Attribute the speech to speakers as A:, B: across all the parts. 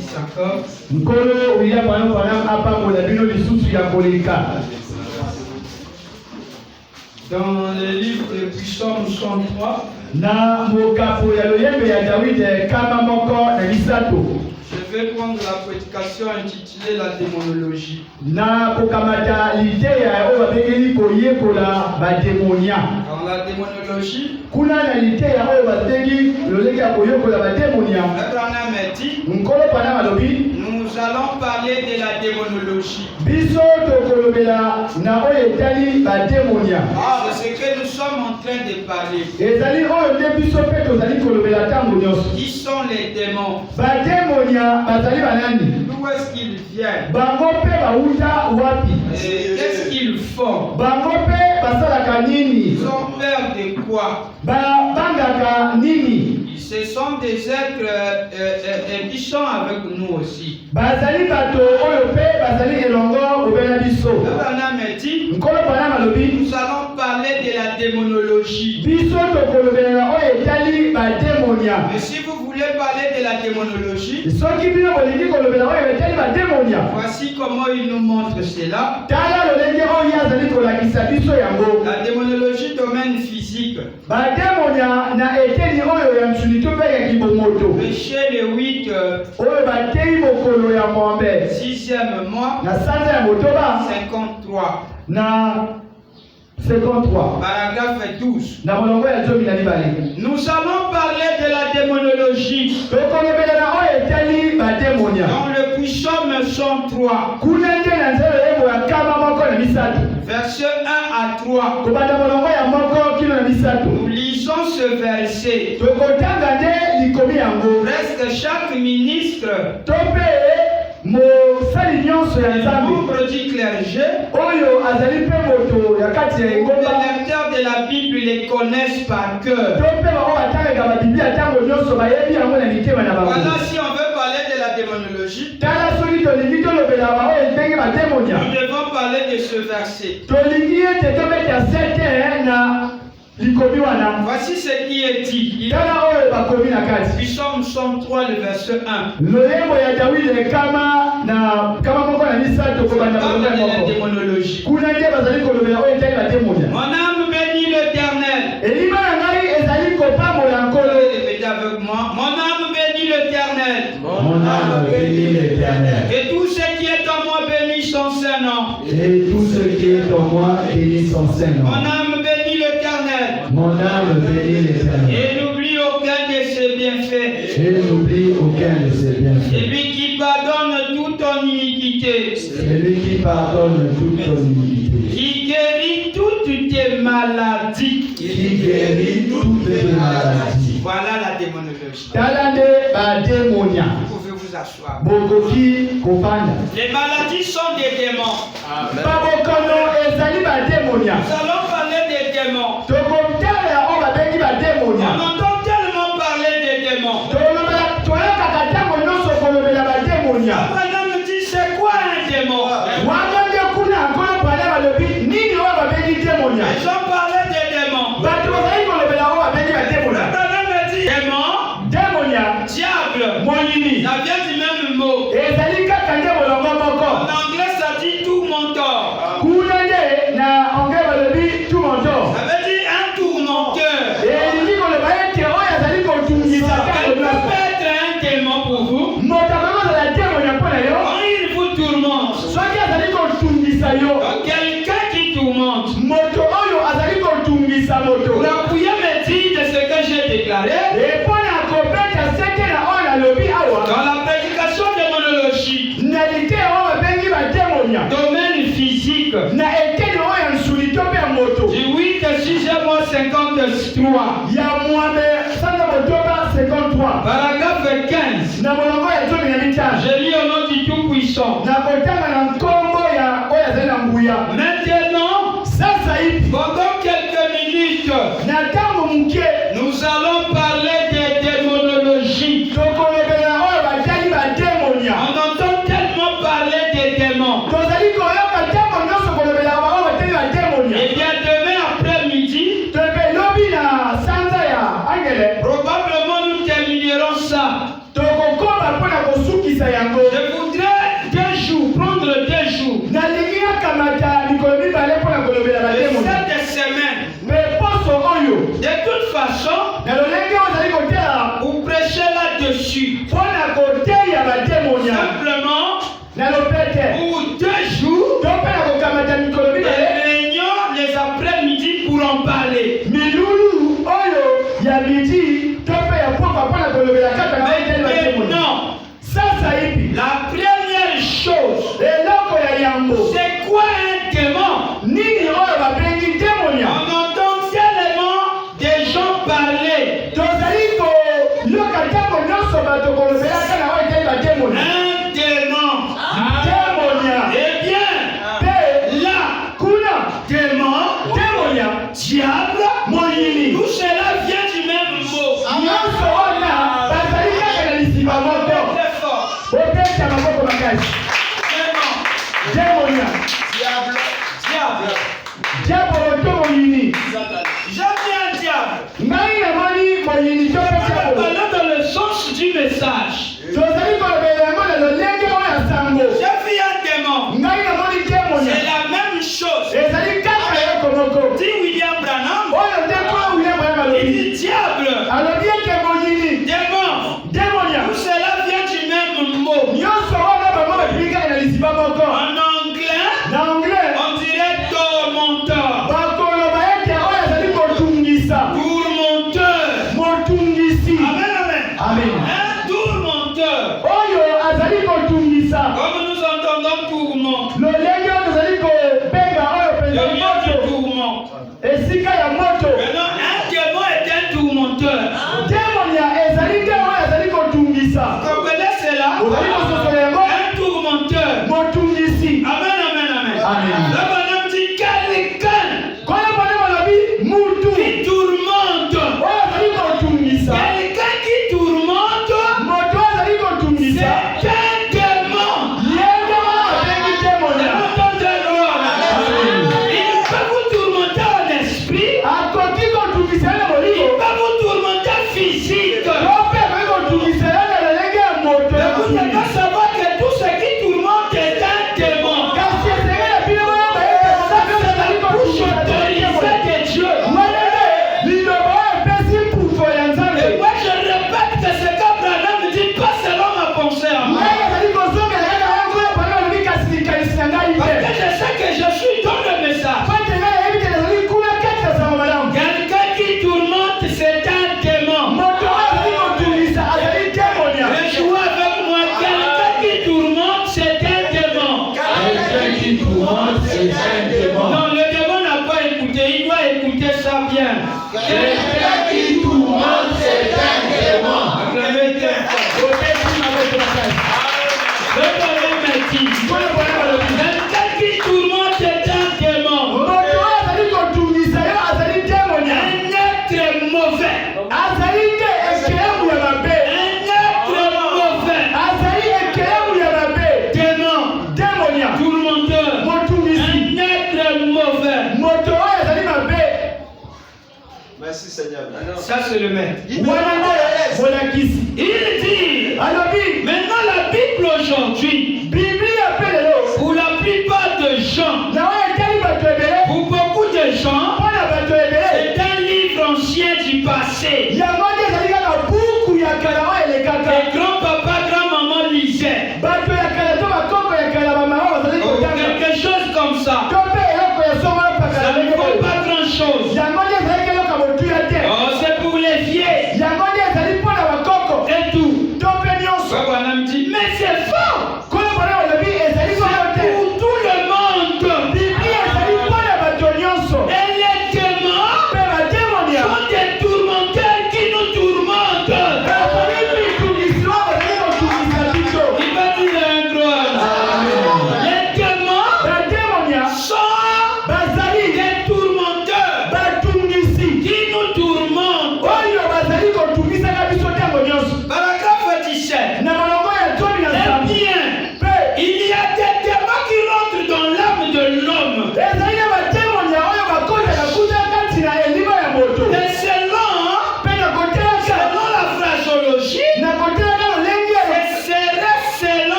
A: Sakov.
B: Nkolo William Panam apambola bino lisusu ya koleka.
A: Dans le livre de Psaume 103,
B: na mokapo ya loyembe ya David kama moko na misato.
A: Je vais prendre la prédication intitulée La démonologie.
B: Na kokamata liteya oyo babengeli koyekola bademonia.
A: Dans la démonologie,
B: kuna na liteya oyo babengi lolenge ya koyekola bademonia.
A: Abraham a dit,
B: nkolo pana malobi,
A: nous allons parler de la démonologie.
B: biso tokolobela na oyo etali bademonia.
A: C'est ce que nous sommes en train de parler.
B: ezali oyo nde biso mpe tozali kolobela ntango nyonso.
A: Qui sont les démons?
B: Bademonia bazali banani?
A: D'où est-ce qu'ils viennent?
B: Bango mpe bauta wapi?
A: Qu'est-ce qu'ils font?
B: Bango mpe basalaka nini?
A: Ils ont peur de quoi?
B: Babangaka nini?
A: Ce sont des êtres qui sont avec nous aussi.
B: Bazali bato oyo mpe bazali elongo obela biso.
A: Abraham a dit,
B: nkolo pana malobi,
A: nous allons parler de la démonologie.
B: biso tokolobela oyo etali bademonia.
A: Mais si vous voulez parler de la démonologie,
B: soki bino bolingi kolobela oyo etali bademonia,
A: voici comment il nous montre cela.
B: tala lolenge oyo azali kolakisa biso yango.
A: La démonologie domaine physique.
B: Bademonia na eteli oyo ya msunito mpe ya kibomoto.
A: Péché le 8,
B: oyo batei mokolo ya mwambe
A: 6e mois,
B: na sanza ya motoba
A: 53.
B: na 53
A: Paragraphe 12.
B: na molongo ya 12.
A: Nous allons parler de la démonologie.
B: tokolobela na oyo etali bademonia.
A: Dans le psaume 103,
B: kuna nde na nzela yembo ya kama moko na misato.
A: verset 1 à 3.
B: kobanda molongo ya moko kino na misato.
A: Nous lisons ce verset.
B: tokotanga nde likomi yango.
A: Presque chaque ministre,
B: to mpe mosali nyonso ya
A: les
B: nzambe
A: membres du clergé,
B: oyo azali mpe moto ya kati ya
A: les
B: engomba,
A: lecteurs de la Bible les connaissent par cœur.
B: to mpe bango batangaka babiblia ntango nyonso bayebi yango na mitema na bango.
A: Voilà, si on veut parler de la démonologie,
B: tala soki tolingi tolobela baoyo ndenge bademonia,
A: nous devons parler de ce verset.
B: tolingi ete tobeta sete na likomi wana.
A: Voici ce qui est dit.
B: tala oyo bakomi na kati.
A: Psaume 103, le verset 1.
B: loyembo ya Dawidi kama moko na misato kobanda
A: Parle
B: molongo
A: de la
B: moko.
A: démonologie.
B: kuna nde bazali kolobela oyo etali bademonia.
A: Mon âme bénit l'Éternel.
B: elima na ngai ezali kopambola nkolo.
A: Répétez avec moi. Mon âme bénit l'Éternel.
B: Mon âme bénit l'Éternel.
A: Et tout ce qui est en moi bénit son Saint-Nom.
B: Et tout ce qui est en moi bénit son Saint-Nom.
A: Mon âme bénit l'Éternel.
B: Mon âme bénit l'Éternel.
A: Et n'oublie aucun de ses bienfaits.
B: Et n'oublie aucun de ses
A: C'est
B: bienfaits.
A: lui qui pardonne toute ton iniquité.
B: C'est lui qui pardonne toute ton iniquité.
A: Qui guérit toutes tes maladies.
B: Qui guérit toutes tes maladies.
A: Voilà la démonologie.
B: Tala nde bademonia.
A: Vous pouvez vous asseoir.
B: bokoki kofanda.
A: Les maladies sont des démons.
B: babokono ezali bademonia.
A: Nous allons parler des démons.
B: tokotala oyo babengi bademonia.
A: On entend tellement parler des démons.
B: toyokaka ntango nyonso kolobela bademonia.
A: Abraham me dit, c'est quoi un démon?
B: wana nde kuna nkolo pale balobi nini oyo babengi demonia.
A: Ils ont parlé des démons.
B: bato bazali kolobela oyo babengi bademonia.
A: Abraham me dit, démon,
B: demonia
A: diable,
B: molini
A: ça vient du même mot.
B: ezali kaka nde molongo
A: En
B: moko.
A: anglais, ça dit tout mentor.
B: kuna nde na anglais balobi tout monto.
A: Ça veut dire un tourmenteur.
B: elingi koloba ete oyo azali kotungisa
A: Quel
B: ntango nyonso.
A: peut être un démon pour vous?
B: moto akokozala demonia mpo na yo
A: Quand il vous tourmente,
B: soki azali kotungisa yo.
A: quelqu'un qui tourmente,
B: moto oyo azali kotungisa moto.
A: vous pouvez me dire de ce que j'ai déclaré
B: epo na kobeta seke na oyo nalobi awa
A: dans la prédication démonologique,
B: na lite oyo babengi bademonia
A: domaine physique,
B: na eteni oyo ya nsulito mpe ya moto
A: du 8 à 6 mois 53,
B: ya mwambe sanza motoba 53
A: paragraphe 15.
B: na molongo ya 15.
A: Je lis au nom du Tout-Puissant.
B: na kotanga na nkombo ya oyo azali na nguya.
A: Maintenant,
B: sasa hivi
A: pendant quelques minutes,
B: na ntango moke
A: nous allons parler des démonologies.
B: tokolobela oyo batali bademonia.
A: On entend tellement parler des démons.
B: tozali koyoka ntango nyonso kolobela baoyo batali bademonia.
A: Eh bien, demain après-midi,
B: tope lobi na sanza ya angele
A: probablement nous terminerons ça.
B: tokokoma mpo bademonia
A: Simplement,
B: na lopete
A: pour 2 jours,
B: topela kokamata mikolo
A: les
B: mibale
A: réunions les après-midi pour en parler.
B: milulu oyo ya midi tope ya pokwa mpona kolobela kaka na eteli bademonia
A: Maintenant,
B: sasa hivi
A: la première chose,
B: eloko ya yambo
A: c'est quoi un démon?
B: nini oyo babengi demonia
A: On entend tellement des gens parler.
B: tozali koyoka ntango nyonso bato kolobelaka na oyo eteli bademonia
A: Un démon.
B: demonia
A: Eh bien,
B: mpe
A: là,
B: kuna
A: démon,
B: demonia
A: diable,
B: moyini
A: tout cela vient du même mot.
B: nyonso wana bazali kaka na lisima moko
A: Très fort.
B: bobeta maboko makasi
A: Démon,
B: demonia
A: diable, diable.
B: diabolo to moyini
A: J'aime bien diable.
B: ngai namoni moyini to mpe diabolo
A: Parlons dans le sens du message.
B: tozali kolobela yango na lolenge oyo ya sango
A: J'ai vu un démon.
B: ngai namoni demonia
A: C'est la même chose.
B: ezali kaka eloko moko
A: Dit William Branham,
B: oyo nde mpo william
A: il
B: alobi
A: dit diable,
B: alobi ete moyini
A: démon.
B: demonia
A: Tout cela vient du même mot.
B: nyonso wana bango bapimi kaka na lisima moko
A: En anglais,
B: na anglais
A: on dirait tourmenteur.
B: bakoloba ete oyo azali kotungisa
A: Tourmenteur.
B: motungisi
A: Amen, amen.
B: amen
A: Un tourmenteur.
B: oyo azali kotungisa
A: Comme nous entendons tourment.
B: lolenge oyo tozali kobenga oyo
A: Le
B: mpenza
A: lieu du
B: moto
A: tourment.
B: esika ya moto
A: Maintenant, un démon est un tourmenteur.
B: demonia ezali nde oyo azali kotungisa
A: Vous comprenez cela?
B: ozali kososola yango
A: Un tourmenteur.
B: motungisi
A: Amen, amen, amen.
B: Amen.
A: Le bonhomme dit quelqu'un
B: koyo pone balobi mutu
A: qui tourmente.
B: oyo azali kotungisa
A: Quelqu'un qui tourmente,
B: moto oyo azali kotungisa
A: c'est un démon.
B: yende oyo abengi demonia
A: Il peut vous tourmenter en esprit,
B: akoki kotungisa ye na
A: il
B: bolingo
A: peut vous tourmenter physique.
B: yo mpe akoki kotungisa ye na lolenge ya moto
A: Mais
B: ya
A: vous
B: mosuni
A: devez savoir que tout ce qui tourmente est un démon.
B: kasi esengeli bino bayeba ete moto oyo azali
A: Bouche
B: kotungisa
A: autorisée de Dieu.
B: wanene liloba oyo epesi mputo ya nzambe
A: Et moi je répète que ce qu'Abraham dit pas selon ma pensée à moi.
B: ngai azali kozongela kaka yango oyo bana balobi kasi likanisi na ngai
A: Parce
B: te
A: que je sais que je suis dans le message.
B: po ete ngai nayebi te nazali kuna kati ya sango malamu
A: Quelqu'un qui tourmente, c'est un démon.
B: moto oyo azali kotungisa azali demonia
A: Rejouez avec moi. Quelqu'un qui tourmente, c'est un démon.
B: quelqu'un qui tourmente c'est un démon
A: Non, le démon n'a pas écouté. Il doit écouter ça bien.
B: quelqu'un qui tourmente c'est un démon
A: Acclamez Dieu.
B: obeti maboko makasi
A: Le bonhomme me dit,
B: koyo bana balobi
A: quelqu'un qui tourmente, c'est un démon.
B: moto oyo azali kotungisa yo azali demonia
A: Un être mauvais.
B: azali nde ekeyemu ya mabe
A: Un être mauvais.
B: azali ekeyemu ya mabe
A: Démon.
B: demonia
A: Tourmenteur.
B: motungisi
A: Un être mauvais.
B: moto oyo azali mabe
C: Merci Seigneur.
A: Ça, c'est le maître.
B: wana nde molakisi
A: Il dit,
B: alobi
A: maintenant la Bible aujourd'hui,
B: biblia mpe lelo
A: pour la plupart des gens,
B: na oyo etali bato ebele
A: pour beaucoup de gens,
B: mpo na bato ebele
A: c'est un livre ancien du passé.
B: yango nde ezali kaka buku ya kala oyo elekaka
A: Les grands-papa, grand-maman lisaient.
B: bato ya kala to bakoko ya kala bamama bazali
A: Ou
B: kotanga
A: quelque chose comme ça.
B: to mpe eloko ya songo
A: Ça
B: opakala
A: ne
B: ndenge
A: vaut
B: boye
A: pas grand-chose.
B: yango nde ezali keloka motuya te
A: Oh, c'est pour les vieilles
B: yango nde ezali mpo na bakoko
A: et tout.
B: to mpe nyonso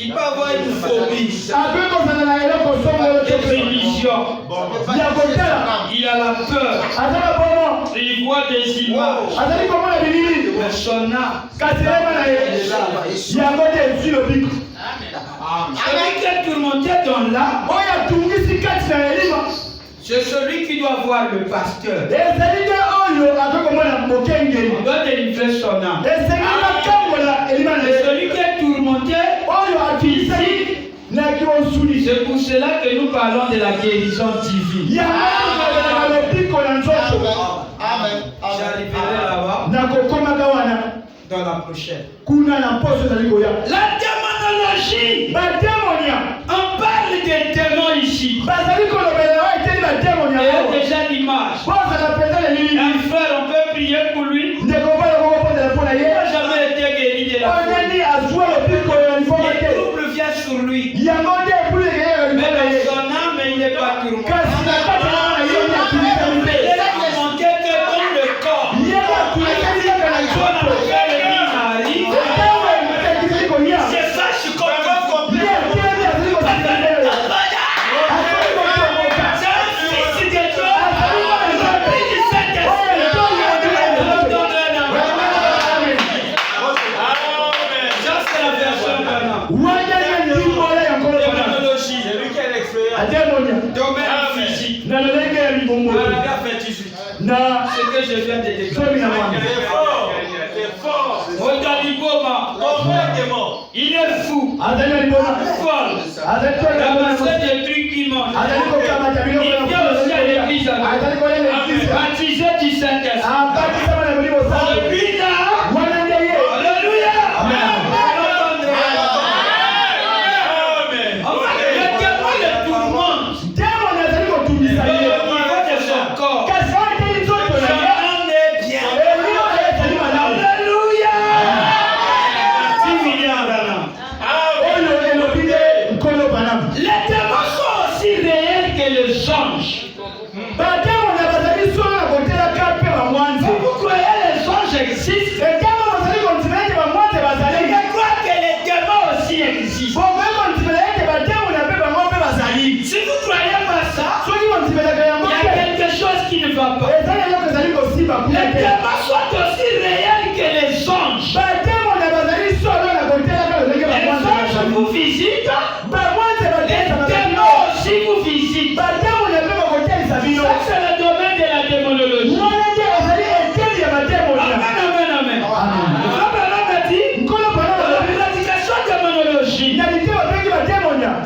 A: Il peut avoir une phobie, une religion. Il a la peur. Il voit des images. Mais son âme. Celui qui est tourmenté dans l'âme, c'est celui qui doit voir le pasteur. On doit délivrer son âme. Et celui qui est tourmenté physique, c'est pour cela que nous parlons de la guérison divine. J'arriverai là-bas dans la prochaine. La démonologie. On parle des démons ici. Il y a déjà l'image. Un frère, on peut prier pour lui. Il n'a jamais été guéri de la folie. Le trouble vient sur lui. Mais dans son âme, il n'est pas tourmenté. Ce que je viens de déclarer. Il est fou. Folle. C'est des trucs qui mangent. Il vient aussi à l'église. Baptisé du Saint-Esprit. Celui-là. Alléluia. Enfin, le diable le tourmente. Les démons sont aussi réels que les anges. Les anges vous visitent. Les démons aussi vous visitent. Ça, c'est le domaine de la démonologie. Amen, amen, amen. Abraham dit, l'éradication démonologie.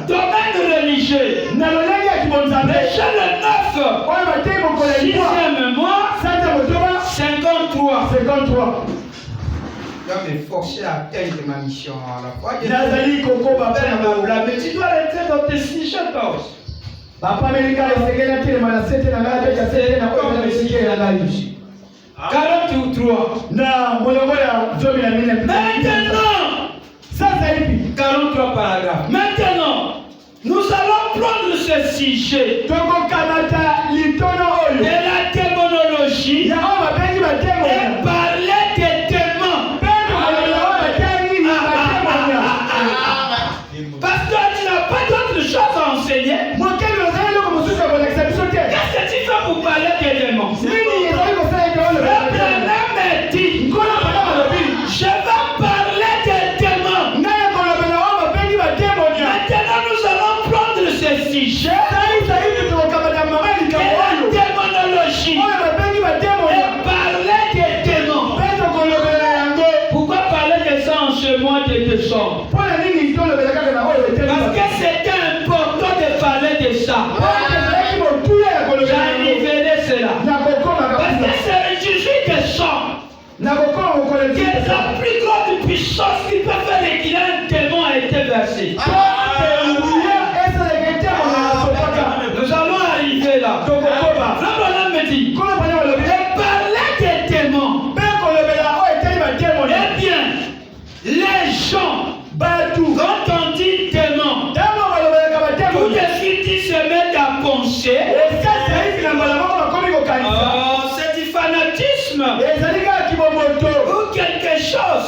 A: Domaine religieux. Déjà le 9. 6e mois. 53. Je dois me forcer à atteindre ma mission à la fois. Mais tu dois rentrer dans tes 614. Papa America esekela tele mala sete na ngala peka sete na kwa mesikela la yushi. 43 na molongo ya 2004. Maintenant, ça c'est 43 paragraphes. Maintenant, nous allons prendre ce sujet de la démonologie et parler des démons. Parce que tu n'as pas d'autre chose à enseigner. Qu'est-ce que tu fais pour parler des démons? Je vais parler des démons. Maintenant, nous allons prendre ce sujet. Démonologie. Et parler des démons. Pourquoi parler de ça en ce mois de décembre? Parce que c'était important de parler de ça. J'arriverai cela. Parce que c'est le 18 décembre. Que la plus grande puissance qui peut faire retirer un démon a été versée. Nous allons arriver là. L'homme me dit, parler des démons. Eh bien, les gens, quand on dit démon, tout de suite ils se mettent à penser. C'est du fanatisme. Ou quelque chose.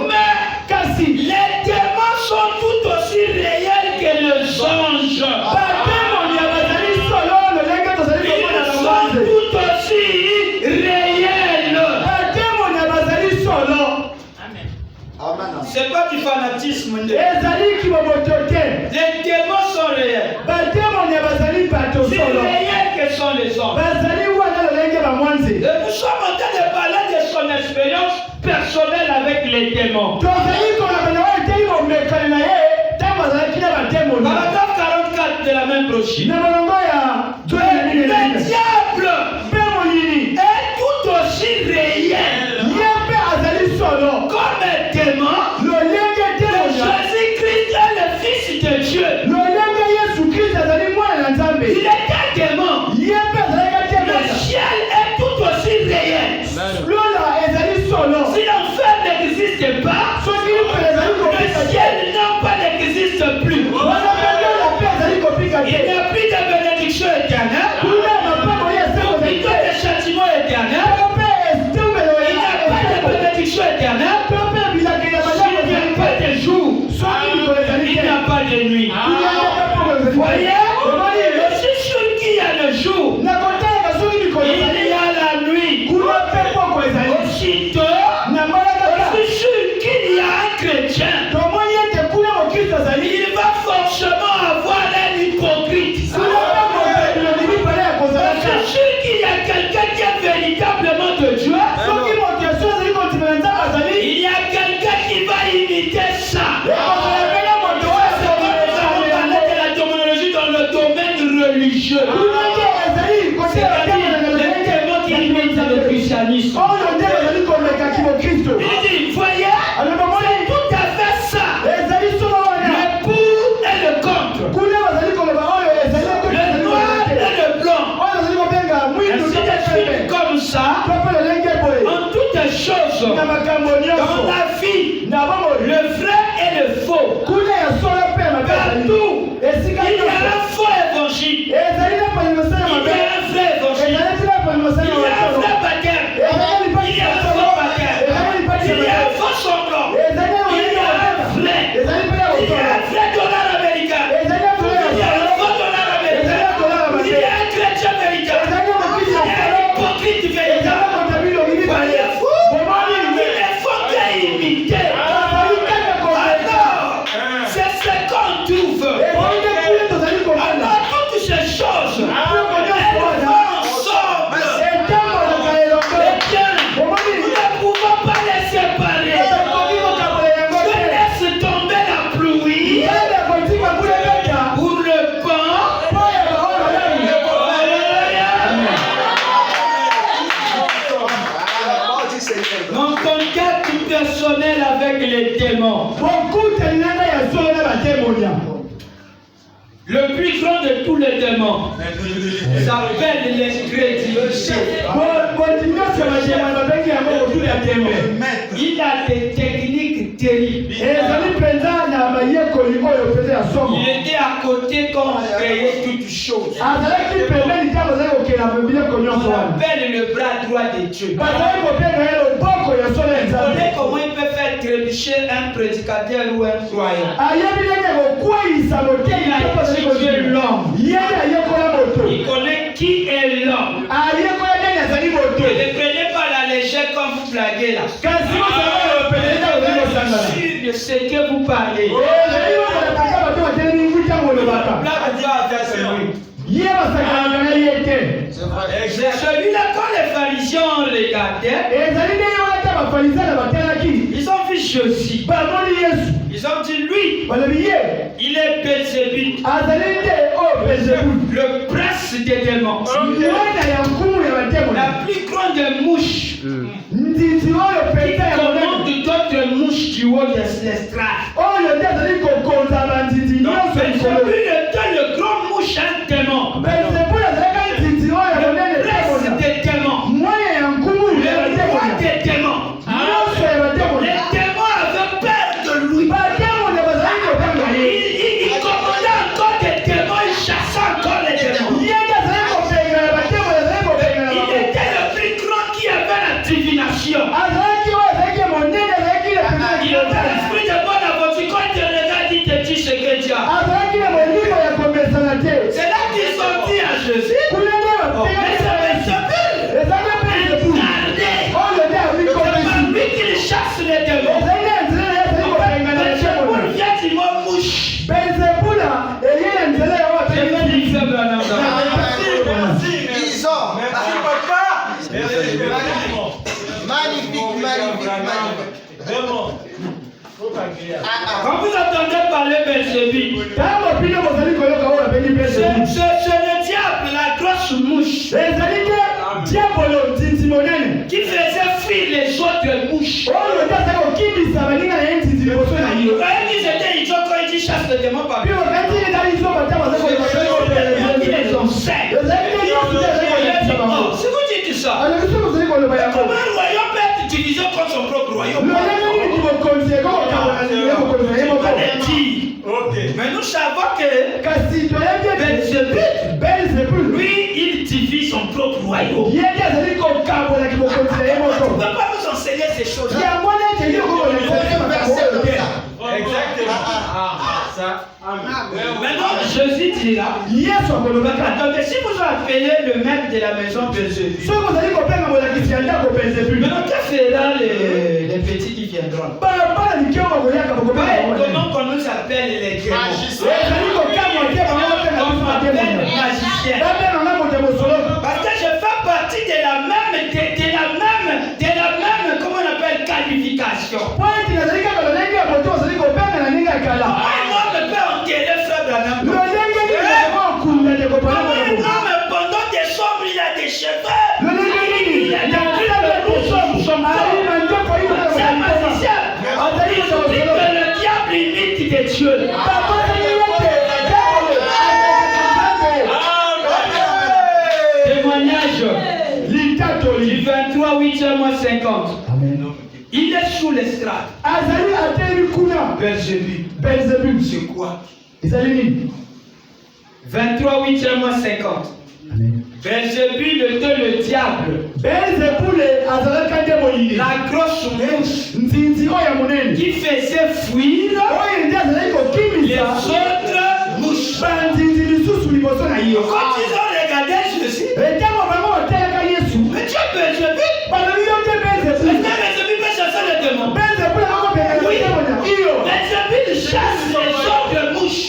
A: Mais les C'est pas du fanatisme.
B: ezali kiboboto te.
A: Les démons sont réels.
B: bademoni bazali bato
A: C'est
B: solo
A: réel que sont les hommes.
B: bazali wana lolenge bamwanzi.
A: Et nous sommes en train de parler de son expérience personnelle avec les démons.
B: tozali kolobela oyo etei bomekani na ye ntango azalaki na bademoni.
A: Paragraphe 44 de la même brochure.
B: na molongo ya
A: Le diable
B: mpe molini
A: est tout aussi réel
B: ye mpe azali solo
A: comme un démon.
B: lolenge
A: Que
B: demonia
A: Jésus-Christ est le Fils de Dieu.
B: lolenge yesu kristo azali mwana na nzambe
A: Il est un démon.
B: ye mpe azalaki
A: Le
B: demonia
A: ciel est tout aussi réel.
B: lola ezali solo
A: Si l'enfer n'existe pas,
B: soki mpe ezali
A: le
B: kopika te
A: ciel non pas n'existe plus.
B: wana mpe lola mpe ezali kopika
A: Il n'y
B: te
A: a plus de bénédiction éternelle,
B: kuna mapambo ye
A: ou
B: esengo
A: plutôt de châtiment éternel.
B: mpe esitembelo
A: Il n'y a pas de bénédiction éternelle.
B: to mpe bilaka ya
A: Il n'y a pas de jour.
B: soki mikolo ezali
A: Il
B: te
A: n'y a pas de nuit. Voyez, aussi sûr qu'il y a le jour,
B: nakotalaka soki mikolo
A: il
B: ezali
A: y a la nuit.
B: kuna mpe poko ezali
A: Aussitôt,
B: na mbalakaka
A: aussi sûr qu'il y a un chrétien,
B: tomoni ete kuna mokristo azali
A: il va forcément avoir un hypocrite.
B: kuna mpe mobeli mibale ya kozala te
A: Aussi sûr qu'il y a quelqu'un qui est véritablement de Dieu,
B: soki moto yesu azali kondimela nzambe azali
A: il y a quelqu'un qui va imiter ça.
B: ekozala pene moto oyo
A: C'est comme nous avons parlé de la terminologie dans le domaine religieux.
B: kunenge ezali
A: C'est-à-dire les démons qui imitent le christianisme.
B: oyo nde bazali komekaki mokristo
A: Il dit, voyez, c'est tout à fait ça.
B: ezali solo wana
A: Le pour et le contre.
B: kuna bazali koloba oyo ezali
A: Le noir et le blanc.
B: oyo bazali kobenga mwindu
A: Ainsi de suite, comme ça,
B: to mpe lolenge boye
A: en toutes choses,
B: na makambo
A: dans
B: nyonso
A: la vie,
B: na bomoi
A: le vrai et le faux.
B: kuna ya solo mpe ya mabe ezali
A: Partout,
B: esika
A: il y a
B: nyonso
A: un faux évangile.
B: ezali na palilosa ya
A: Il y
B: mabe
A: a un vrai évangile.
B: ezali tina palilosa
A: Il
B: ya
A: y a un
B: mabe
A: vrai baptême. Il y a un faux baptême. Il y a un faux sanglant.
B: ezali
A: Il y a un vrai.
B: ezali mpe ya
A: Il y a
B: kosola
A: un vrai dollar américain.
B: ezali ya
A: Il y a un faux dollar américain. Il y a un chrétien véritable. Il y a un hypocrite véritable. Voyez-vous, il est faux qu'à imiter. Alors, c'est ce qu'on trouve. Alors, toutes ces choses, elles vont ensemble. Eh bien, nous ne pouvons pas les séparer. Je laisse tomber la pluie pour le pain. Mon contact personnel avec les démons. Le plus grand de tous les démons s'appelle l'incrédulité. Il a des techniques terribles. Il était à côté quand on créait toutes choses. On appelle le bras droit de Dieu. Vous connaissez comment il peut faire trébucher un prédicateur ou un croyant. Il a étudié l'homme. Il connaît qui est l'homme. Ne prenez pas la légère comme vous blaguez là. Je sais de ce que vous parlez. Blague Dieu a fait celui. Celui-là, quand les pharisiens ont regardé, ils ont vu Jésus. Ils ont dit lui, il est Belzébuth, le prince des démons, la plus grande mouche qui commande d'autres mouches du haut de l'estrade. Donc Belzébuth était le grand mouche, un démon, le prince des démons, le roi des démons. Les démons avaient peur de lui. Il commandait encore des démons, il chassait encore les démons. Il était le plus grand qui avait la divination. Il avait l'esprit de bonne aventure. Quand il te regarde, il te dit ce que tu as. Quand vous entendez parler Belzébuth, c'est le diable, la grosse mouche, qui faisait fuir les autres mouches. Vous voyez qu'ils étaient idiots quand ils disent chasse le démon par Dieu. Ils les enseignent. Si vous dites ça, comment un royaume peut être divisé contre son propre royaume? Mais nous savons que Belzébuth, lui, il divise son propre royaume. Tu ne peux pas nous enseigner ces choses. Maintenant, Jésus dira, attendez, si vous appelez le maître de la maison Belzébuth, maintenant que fera les petits qui viendront? Comment qu'on nous appelle les magiciens? Parce que je fais partie de la même, comment on appelle, qualification. Un homme peut enterrer frère Branham. Un homme, pendant des sombres, il a des cheveux. Il a des c'est un magicien. Il dit que le diable imite des dieux. Témoignage du 23, 8e mois 50. Il est sous l'estrade. Belzébuth, c'est quoi? 23, 8e mois 50. Belzébuth était le diable. La grosse mouche qui faisait fuir les autres mouches. Quand ils ont regardé Jésus, mais Dieu Belzébuth, est-ce que Belzébuth peut chasser les démons? Oui. Belzébuth chasse les autres mouches.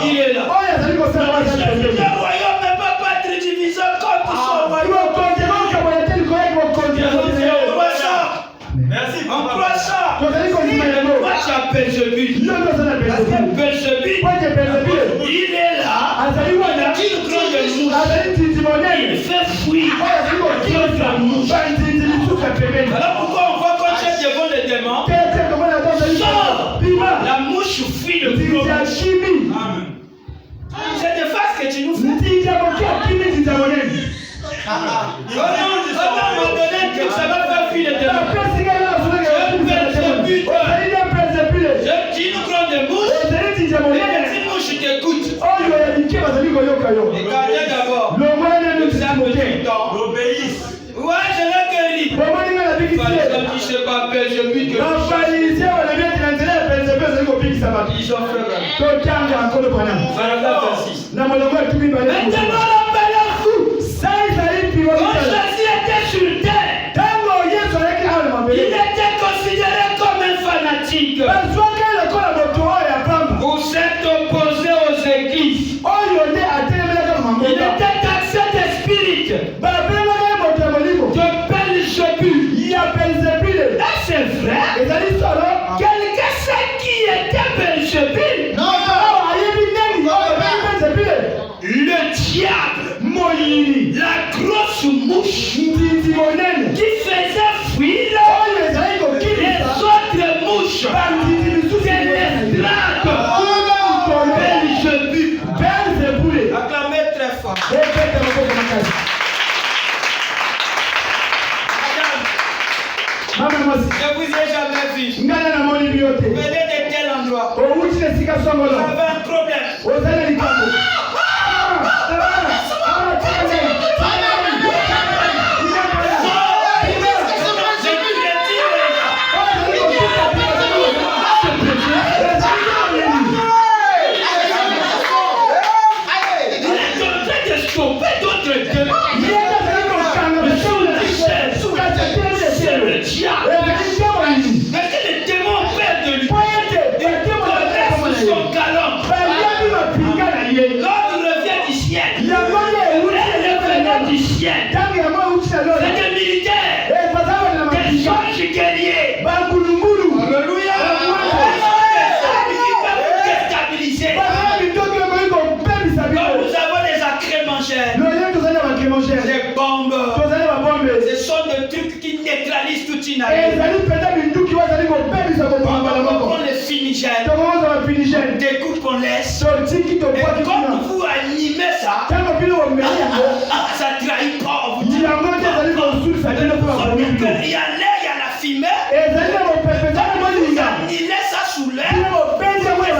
A: Il est là. Le royaume ne peut pas être divisé contre son royaume. Merci. En croit ça. Pourquoi tu appelles Belzébuth? Parce que Belzébuth, il est là. Il fait fuir. Alors pourquoi on voit quand tu es devant les démons, la mouche fuit le gros. Amen. C'est de face que tu nous fais. On m'a donné que ça va faire fuir les démons. Je dis nous prends des mouches. Les petites mouches t'écoutent. Regardez d'abord. L'obéissent. Ouais, je l'ai cueilli. Qui se pas Belzébuth que ils ont fait. Maintenant l'appelez-vous. Quand Jésus était sur terre, il était considéré comme un fanatique. Vous êtes opposé aux églises. Il était taxé de spirit. De Belzébuth. Ah, c'est vrai. Je vous ai jamais vu. Venez de tel endroit. Vous avez un problème. C'est des militaires, des anges guerriers. Alléluia. Qui peuvent vous déstabiliser. Quand nous avons des accréments, des bombes, ce sont des trucs qui neutralisent toute une armée. On prend les fumigènes, on découpe, on laisse. Et quand vous animez ça, ça trahit pas. Il y a l'air, il y a la fumée. Vous annulez ça sous l'air. Ça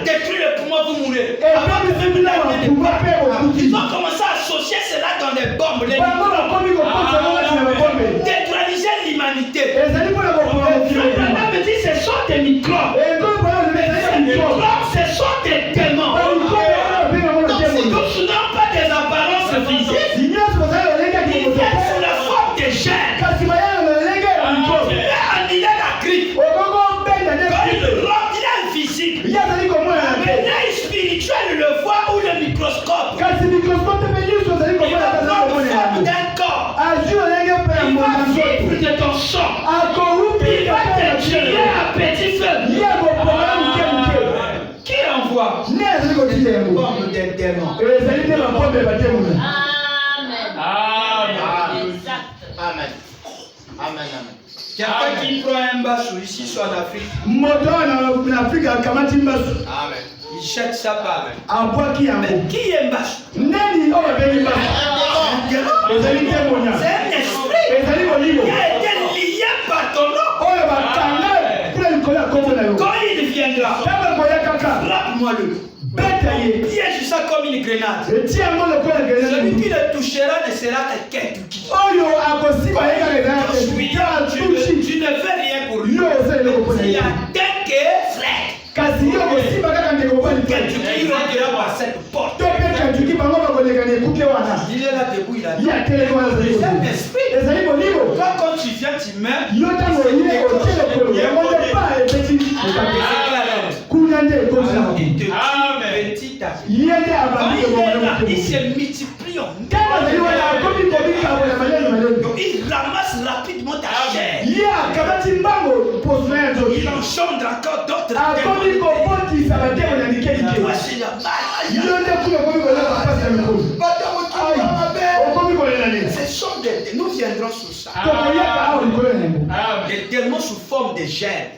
A: détruit le poumon, vous mourrez. Ils ont commencé à associer cela dans des bombes. Détruiser l'humanité. Maintenant, me dit ce sont des microbes. Ces microbes, ce sont des démons. Donc, ce ne sont pas des apparences physiques. Ils viennent sous la forme des gènes. Il a la grippe. Quand il rentre, il est invisible. Mais l'œil spirituel le voit ou le microscope. Il va prendre forme d'un corps. Il va vivre de ton sang. Il va te tuer à petit feu. Qui envoie? Bombe des démons.
D: Amen.
A: Quelqu'un qui prend un bâchou ici, soit en Afrique, il jette ça par là. Mais qui est un bâchou? C'est un esprit qui a été lié par ton nom. Quand il viendra, frappe-moi-le. Piège ça comme une grenade. Celui qui le touchera ne sera que Kentucky. Tu ne fais rien pour lui. Il y a tel que frère. Kentucky rentrera par cette porte. Il est là debout, il a dit. C'est un esprit. Quand tu viens, tu meurs. Petit à petit. Il se multiplie en il ramasse rapidement ta chair. Il engendre encore d'autres. Voici la ce sont des... Nous viendrons sur ça. Des démons sous forme de gènes.